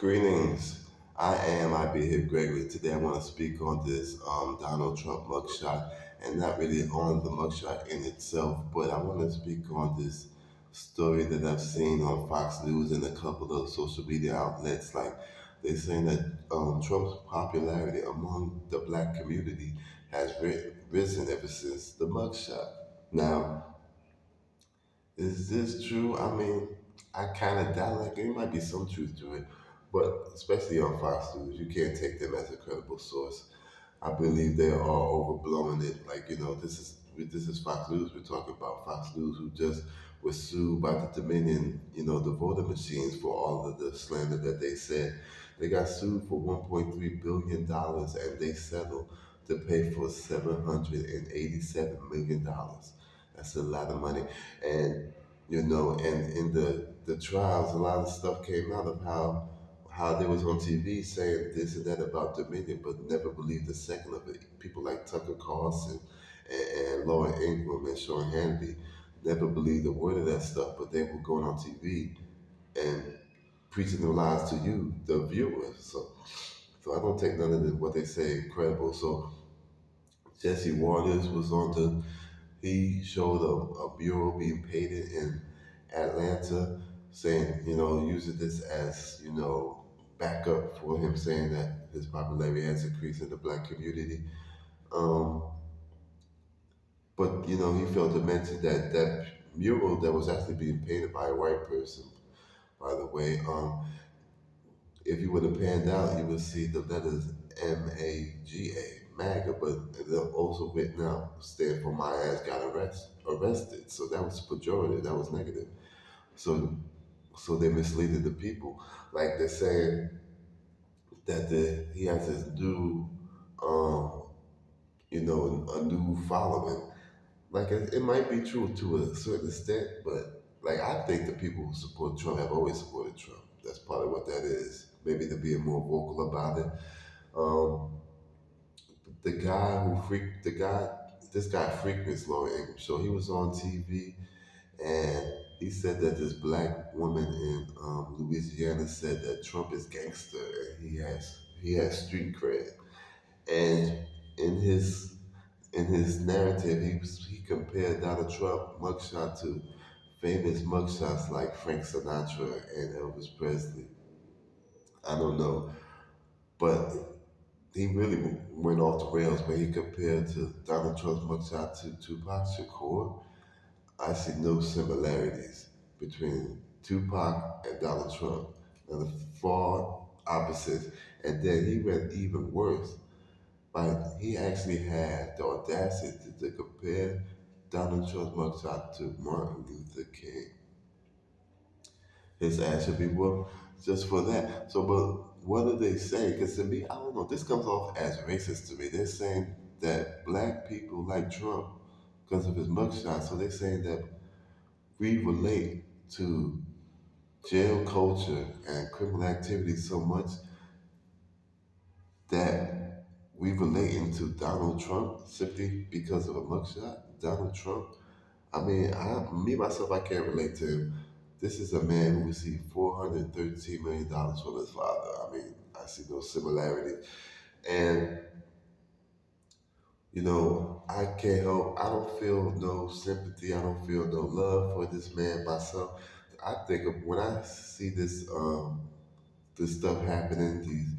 Greetings. I be here, Gregory. Today I want to speak on this Donald Trump mugshot, and not really on the mugshot in itself, but I want to speak on this story that I've seen on Fox News and a couple of social media outlets. Like they're saying that Trump's popularity among the black community has risen ever since the mugshot. Now, is this true? I mean, I kind of doubt like there might be some truth to it, but especially on Fox News, you can't take them as a credible source. I believe they are overblowing it. Like this is Fox News. We're talking about Fox News, who just was sued by the Dominion, the voting machines for all of the slander that they said. They got sued for $1.3 billion, and they settled to pay for $787 million. That's a lot of money, and and in the trials, a lot of stuff came out of how they was on TV saying this and that about Dominion, but never believed a second of it. People like Tucker Carlson and Laura Ingraham and Sean Hannity never believed a word of that stuff, but they were going on TV and preaching the lies to you, the viewers. So I don't take none of what they say credible. So Jesse Waters was on he showed a mural being painted in Atlanta, saying, using this as, backup for him saying that his popularity has increased in the black community. Um, but, he failed to mention that that mural that was actually being painted by a white person, by the way. If you would have panned out, you would see the letters MAGA, MAGA, but they're also written out, stand for my ass got arrested. So that was pejorative, that was negative. So so they misleaded the people. Like they're saying that he has this new, um, a new following. Like it might be true to a certain extent, but like I think the people who support Trump have always supported Trump. That's probably what that is. Maybe they're being more vocal about it. Um, this guy frequents Laura Ingraham. So he was on TV and he said that this black woman in Louisiana said that Trump is gangster and he has street cred. And in his narrative, he compared Donald Trump mugshot to famous mugshots like Frank Sinatra and Elvis Presley. I don't know, but he really went off the rails when he compared to Donald Trump's mugshot to Tupac Shakur. I see no similarities between Tupac and Donald Trump. They're the far opposites. And then he went even worse. But he actually had the audacity to compare Donald Trump's mugshot to Martin Luther King. His ass should be whooped just for that. So, but what do they say? Because to me, I don't know. This comes off as racist to me. They're saying that black people like Trump because of his mugshot. So they're saying that we relate to jail culture and criminal activity so much that we relate into Donald Trump simply because of a mugshot. Donald Trump. I mean, me myself, I can't relate to him. This is a man who received $413 million from his father. I mean, I see no similarity. And I can't help. I don't feel no sympathy. I don't feel no love for this man myself. I think of when I see this stuff happening, these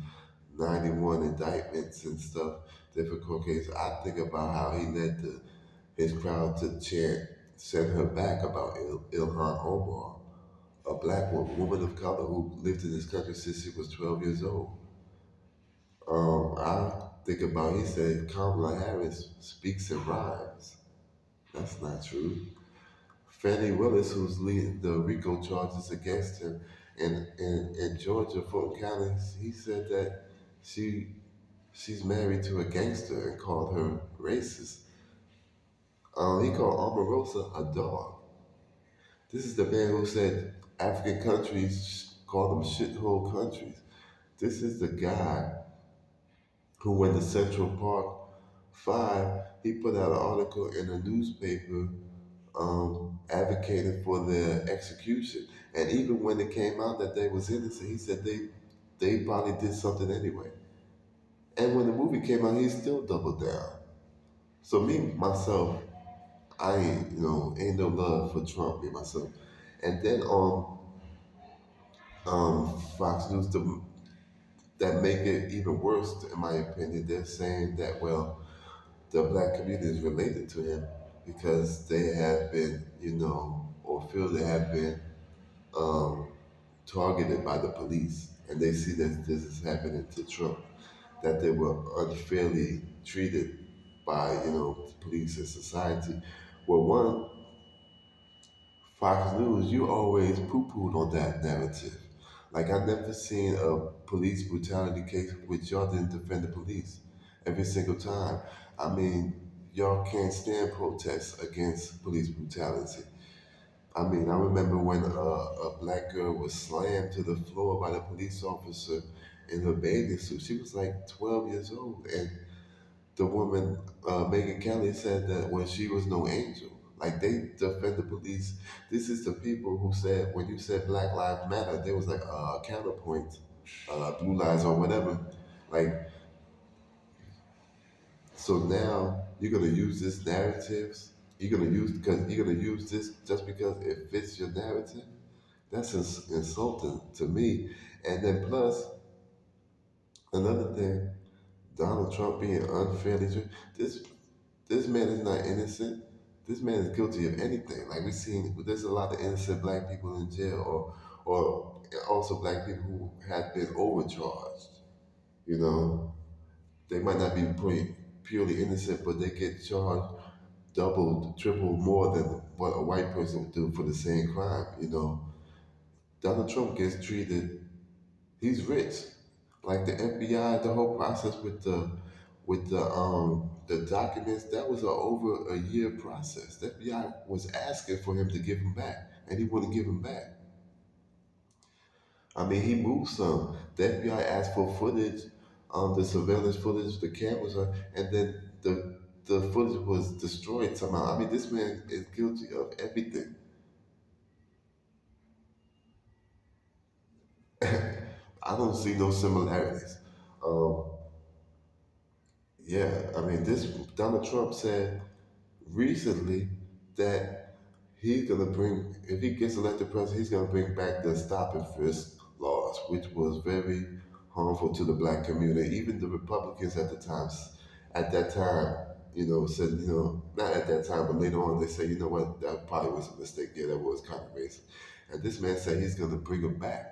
91 indictments and stuff, different court cases. I think about how he led his crowd to chant, "Send her back" about Ilhan Omar, a black woman of color who lived in this country since she was 12 years old. I think about he said Kamala Harris speaks in rhymes. That's not true. Fannie Willis, who's leading the RICO charges against him in Georgia, Fulton County, he said that she she's married to a gangster and called her racist. He called Omarosa a dog. This is the man who said African countries call them shithole countries. This is the guy who, when the Central Park Five, he put out an article in a newspaper advocating for their execution. And even when it came out that they was innocent, he said they probably did something anyway. And when the movie came out, he still doubled down. So me myself, I ain't ain't no love for Trump, me myself. And then on Fox News, that make it even worse, in my opinion, they're saying that well, the black community is related to him because they have been, or feel they have been um, targeted by the police, and they see that this is happening to Trump, that they were unfairly treated by police and society. Well, one, Fox News, you always poo-pooed on that narrative. Like I never seen a police brutality case which y'all didn't defend the police every single time. I mean, y'all can't stand protests against police brutality. I mean, I remember when a black girl was slammed to the floor by the police officer in her bathing suit. She was like 12 years old, and the woman, Megan Kelly, said that well, she was no angel. Like they defend the police. This is the people who said when you said Black Lives Matter, there was like a counterpoint, Blue Lives or whatever. Like so now you're gonna use this narratives. You're gonna use this just because it fits your narrative. That's insulting to me. And then plus another thing, Donald Trump being unfairly this this man is not innocent. This man is guilty of anything. Like we've seen, there's a lot of innocent black people in jail, or also black people who have been overcharged. You know, they might not be purely innocent, but they get charged double, triple more than what a white person would do for the same crime. Donald Trump gets treated. He's rich. Like the FBI, the whole process with the documents, that was a over a year process. The FBI was asking for him to give them back, and he wouldn't give them back. I mean, he moved some. The FBI asked for footage, the surveillance footage, the cameras, and then the footage was destroyed somehow. I mean, this man is guilty of everything. I don't see no similarities. Um, yeah, I mean, this Donald Trump said recently that he's gonna bring, if he gets elected president, he's gonna bring back the stop and frisk laws, which was very harmful to the black community. Even the Republicans at that time, said, not at that time, but later on, they said, you know what, that probably was a mistake. Yeah, that was kind of racist. And this man said he's gonna bring them back.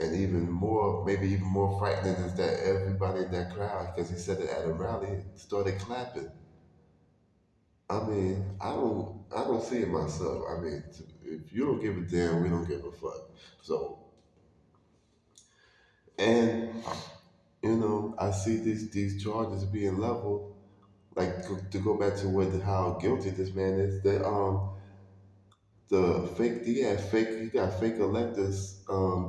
And even more, maybe even more frightening is that everybody in that crowd, because he said it at a rally, started clapping. I mean, I don't see it myself. I mean, if you don't give a damn, we don't give a fuck. So, and I see these charges being leveled. Like to go back to how guilty this man is. The fake he got fake electors.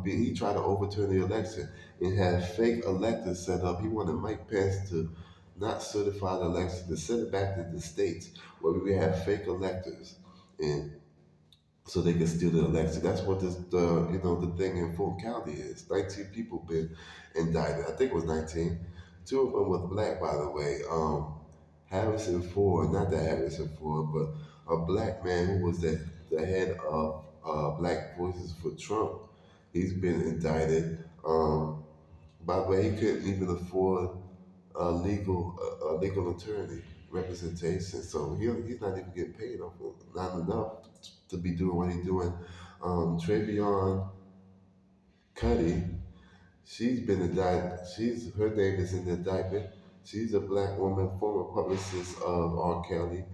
He tried to overturn the election and had fake electors set up. He wanted Mike Pence to not certify the election, to send it back to the states where we have fake electors, and so they can steal the election. That's what the thing in Fulton County is. 19 people been indicted. I think it was 19. Two of them was black, by the way. Harrison Ford, not the Harrison Ford, but a black man who was the head of Black Voices for Trump. He's been indicted. By the way, he couldn't even afford a legal attorney representation, so he's not even getting paid off of not enough to be doing what he's doing. Travion Cuddy, she's been indicted. Her name is in the indictment. She's a black woman, former publicist of R. Kelly,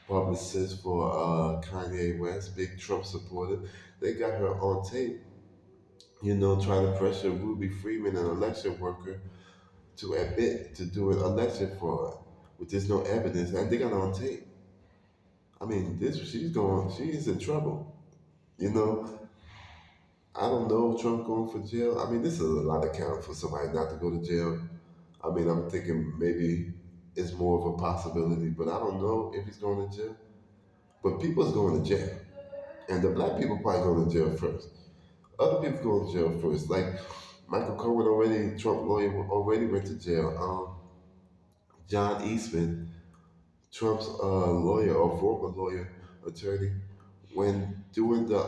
publicist for Kanye West, big Trump supporter. They got her on tape, trying to pressure Ruby Freeman, an election worker, to admit to doing election fraud, which there's no evidence, and they got her on tape. I mean, she's in trouble. You know, I don't know if Trump going for jail. I mean, this is a lot of count for somebody not to go to jail. I mean, I'm thinking maybe it's more of a possibility, but I don't know if he's going to jail. But people's going to jail, and the black people probably going to jail first. Other people go to jail first. Like Michael Cohen already, Trump lawyer, already went to jail. John Eastman, Trump's lawyer or former lawyer, attorney, when doing the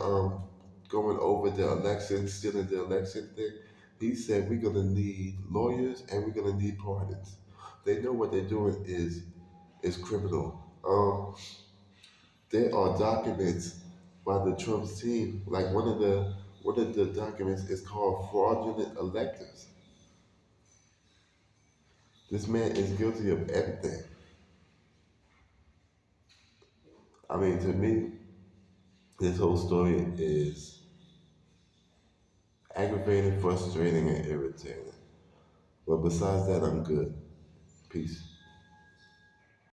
going over the election, stealing the election thing, he said we're gonna need lawyers and we're gonna need pardons. They know what they're doing is criminal. There are documents by the Trump's team, like one of the documents is called fraudulent electors. This man is guilty of everything. I mean, to me, this whole story is aggravating, frustrating, and irritating. But besides that, I'm good. Peace.